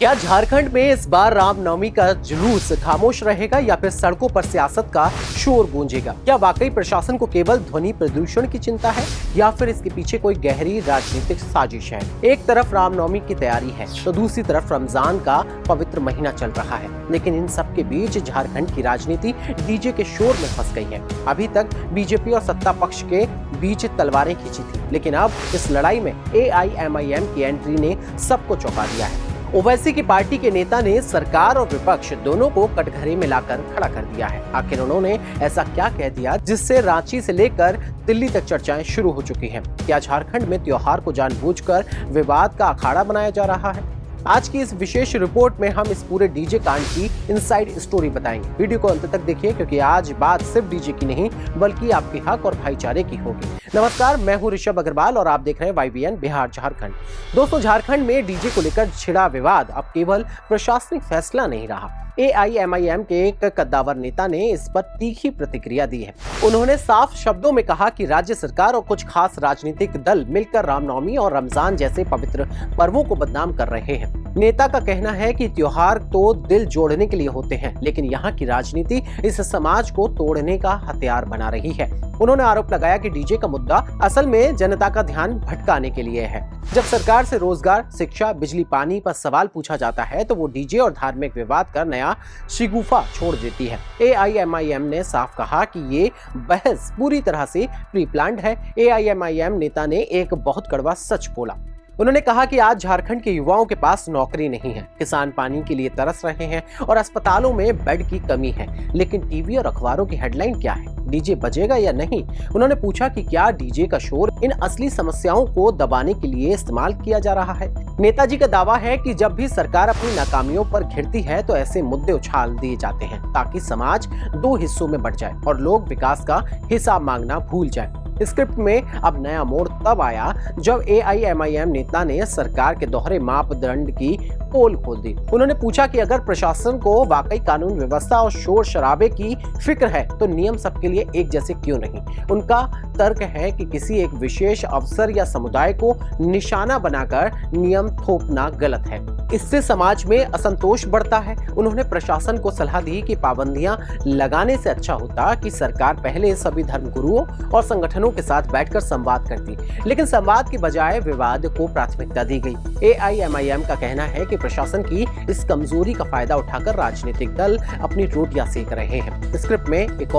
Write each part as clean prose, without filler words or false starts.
क्या झारखंड में इस बार रामनवमी का जुलूस खामोश रहेगा या फिर सड़कों पर सियासत का शोर गूंजेगा? क्या वाकई प्रशासन को केवल ध्वनि प्रदूषण की चिंता है या फिर इसके पीछे कोई गहरी राजनीतिक साजिश है? एक तरफ रामनवमी की तैयारी है तो दूसरी तरफ रमजान का पवित्र महीना चल रहा है, लेकिन इन सब के बीच झारखंड की राजनीति डीजे के शोर में फंस गई है। अभी तक बीजेपी और सत्ता पक्ष के बीच तलवारें खींची थी, लेकिन अब इस लड़ाई में AIMIM की एंट्री ने सबको चौंका दिया है। ओवैसी की पार्टी के नेता ने सरकार और विपक्ष दोनों को कटघरे में लाकर खड़ा कर दिया है। आखिर उन्होंने ऐसा क्या कह दिया जिससे रांची से लेकर दिल्ली तक चर्चाएं शुरू हो चुकी हैं? क्या झारखंड में त्योहार को जानबूझकर विवाद का अखाड़ा बनाया जा रहा है? आज की इस विशेष रिपोर्ट में हम इस पूरे डीजे कांड की इनसाइड स्टोरी बताएंगे। वीडियो को अंत तक देखिए क्योंकि आज बात सिर्फ डीजे की नहीं बल्कि आपके हक और भाईचारे की होगी। नमस्कार, मैं हूं ऋषभ अग्रवाल और आप देख रहे हैं YBN बिहार झारखंड। दोस्तों, झारखंड में डीजे को लेकर छिड़ा विवाद अब केवल प्रशासनिक फैसला नहीं रहा। AIMIM के एक कद्दावर नेता ने इस पर तीखी प्रतिक्रिया दी है। उन्होंने साफ शब्दों में कहा कि राज्य सरकार और कुछ खास राजनीतिक दल मिलकर रामनवमी और रमजान जैसे पवित्र पर्वों को बदनाम कर रहे हैं। नेता का कहना है कि त्योहार तो दिल जोड़ने के लिए होते हैं, लेकिन यहाँ की राजनीति इस समाज को तोड़ने का हथियार बना रही है। उन्होंने आरोप लगाया कि डीजे का मुद्दा असल में जनता का ध्यान भटकाने के लिए है। जब सरकार से रोजगार, शिक्षा, बिजली, पानी पर सवाल पूछा जाता है तो वो डीजे और धार्मिक विवाद का नया शिगुफा छोड़ देती है। AIMIM ने साफ कहा कि ये बहस पूरी तरह से प्री प्लान्ड है। AIMIM नेता ने एक बहुत कड़वा सच बोला। उन्होंने कहा कि आज झारखंड के युवाओं के पास नौकरी नहीं है, किसान पानी के लिए तरस रहे हैं और अस्पतालों में बेड की कमी है, लेकिन टीवी और अखबारों की हेडलाइन क्या है? डीजे बजेगा या नहीं? उन्होंने पूछा कि क्या डीजे का शोर इन असली समस्याओं को दबाने के लिए इस्तेमाल किया जा रहा है? नेताजी का दावा है कि जब भी सरकार अपनी नाकामियों पर घिरती है तो ऐसे मुद्दे उछाल दिए जाते हैं ताकि समाज दो हिस्सों में बंट जाए और लोग विकास का हिसाब मांगना भूल जाए। स्क्रिप्ट में अब नया मोड़ तब आया जब AIMIM नेता ने सरकार के दोहरे मापदंड की पोल खोल दी। उन्होंने पूछा कि अगर प्रशासन को वाकई कानून व्यवस्था और शोर शराबे की फिक्र है तो नियम सबके लिए एक जैसे क्यों नहीं? उनका तर्क है कि किसी एक विशेष अवसर या समुदाय को निशाना बनाकर नियम थोपना गलत है, इससे समाज में असंतोष बढ़ता है। उन्होंने प्रशासन को सलाह दी कि पाबंदियां लगाने से अच्छा होता कि सरकार पहले सभी धर्मगुरुओं और संगठनों के साथ बैठकर संवाद करती, लेकिन संवाद के बजाय विवाद को प्राथमिकता दी गई। AIMIM का कहना है कि प्रशासन की इस कमजोरी का फायदा उठाकर राजनीतिक दल अपनी रोटियां सेक रहे हैं। स्क्रिप्ट में एक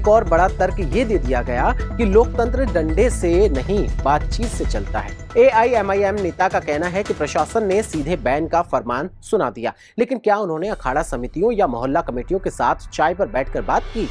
और बड़ा तर्क ये दे दिया गया कि लोकतंत्र डंडे से नहीं बातचीत से चलता है। AIMIM नेता का कहना है कि प्रशासन ने सीधे बैन का फरमान सुना दिया, लेकिन क्या उन्होंने अखाड़ा समितियों या मोहल्ला कमेटियों के साथ चाय पर बैठकर बात की?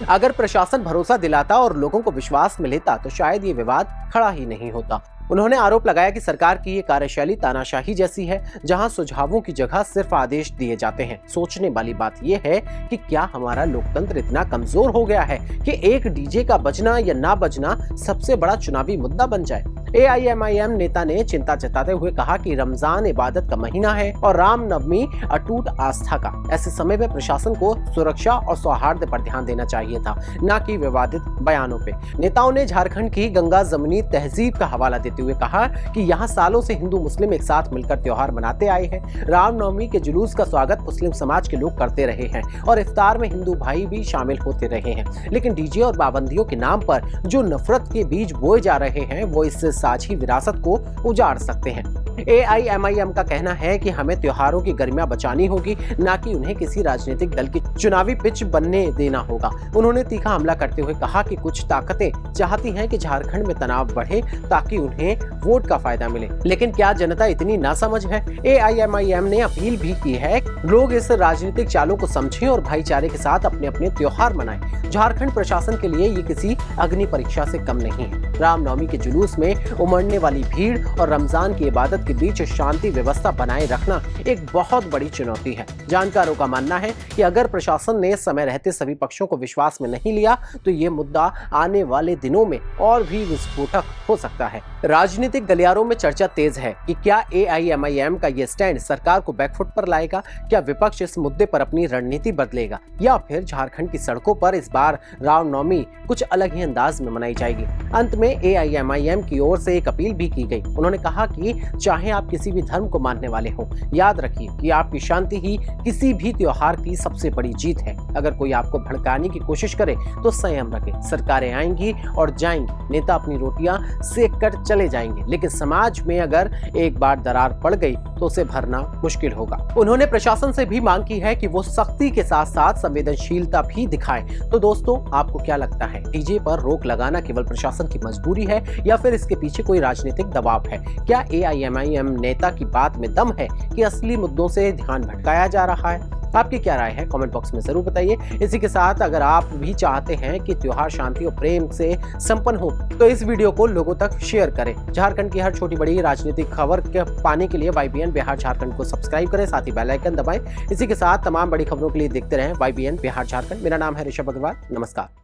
अगर प्रशासन भरोसा दिलाता और लोगों को विश्वास में लेता तो शायद ये विवाद खड़ा ही नहीं होता। उन्होंने आरोप लगाया कि सरकार की ये कार्यशैली तानाशाही जैसी है, जहां सुझावों की जगह सिर्फ आदेश दिए जाते हैं। सोचने वाली बात यह है कि क्या हमारा लोकतंत्र इतना कमजोर हो गया है कि एक डीजे का बजना या ना बजना सबसे बड़ा चुनावी मुद्दा बन जाए? AIMIM नेता ने चिंता जताते हुए कहा कि रमजान इबादत का महीना है और रामनवमी अटूट आस्था का। ऐसे समय में प्रशासन को सुरक्षा और सौहार्द पर ध्यान देना चाहिए था, न कि विवादित बयानों पे। नेताओं ने झारखंड की गंगा जमनी तहजीब का हवाला देते हुए कहा कि यहाँ सालों से हिंदू मुस्लिम एक साथ मिलकर त्योहार मनाते आए हैं। रामनवमी के जुलूस का स्वागत मुस्लिम समाज के लोग करते रहे हैं और इफ्तार में हिंदू भाई भी शामिल होते रहे हैं, लेकिन डीजे और पाबंदियों के नाम पर जो नफरत के बीज बोए जा रहे हैं वो इस साझी विरासत को उजाड़ सकते हैं। AIMIM का कहना है कि हमें त्योहारों की गरिमा बचानी होगी, न कि उन्हें किसी राजनीतिक दल की चुनावी पिच बनने देना होगा। उन्होंने तीखा हमला करते हुए कहा कि कुछ ताकतें चाहती हैं कि झारखंड में तनाव बढ़े ताकि उन्हें वोट का फायदा मिले, लेकिन क्या जनता इतनी नासमझ है? AIMIM ने अपील भी की है लोग इस राजनीतिक चालों को समझें और भाईचारे के साथ अपने अपने त्योहार मनाएं। झारखंड प्रशासन के लिए ये किसी अग्नि परीक्षा से कम नहीं है। रामनवमी के जुलूस में उमड़ने वाली भीड़ और रमजान की इबादत के बीच शांति व्यवस्था बनाए रखना एक बहुत बड़ी चुनौती है। जानकारों का मानना है कि अगर प्रशासन ने समय रहते सभी पक्षों को विश्वास में नहीं लिया तो ये मुद्दा आने वाले दिनों में और भी विस्फोटक हो सकता है। राजनीतिक गलियारों में चर्चा तेज है कि क्या AIMIM का ये स्टैंड सरकार को बैकफुट पर लाएगा? क्या विपक्ष इस मुद्दे पर अपनी रणनीति बदलेगा या फिर झारखंड की सड़कों पर इस बार रामनवमी कुछ अलग ही अंदाज में मनाई जाएगी? अंत में AIMIM की ओर से एक अपील भी की गई। उन्होंने कहा कि चाहे आप किसी भी धर्म को मानने वाले हो, याद रखिए कि आपकी शांति ही किसी भी त्योहार की सबसे बड़ी जीत है। अगर कोई आपको भड़काने की कोशिश करे तो संयम रखें। सरकारें आएंगी और जाएंगी, नेता अपनी रोटियां सेक कर चले जाएंगे, लेकिन समाज में अगर एक बार दरार पड़ गई तो उसे भरना मुश्किल होगा। उन्होंने प्रशासन से भी मांग की है कि वो सख्ती के साथ साथ संवेदनशीलता भी दिखाए। तो दोस्तों, आपको क्या लगता है, डीजे पर रोक लगाना केवल प्रशासन की मजबूरी है या फिर इसके पीछे कोई राजनीतिक दबाव है? क्या AIMIM नेता की बात में दम है कि असली मुद्दों से ध्यान भटकाया जा रहा है? आपकी क्या राय है, कमेंट बॉक्स में जरूर बताइए। इसी के साथ अगर आप भी चाहते हैं कि त्योहार शांति और प्रेम से संपन्न हो तो इस वीडियो को लोगों तक शेयर करें। झारखंड की हर छोटी बड़ी राजनीतिक खबर के पाने के लिए YBN बिहार झारखंड को सब्सक्राइब करें, साथ ही बेल आइकन दबाएं। इसी के साथ तमाम बड़ी खबरों के लिए देखते रहें YBN बिहार झारखंड। मेरा नाम है ऋषभ अग्रवाल। नमस्कार।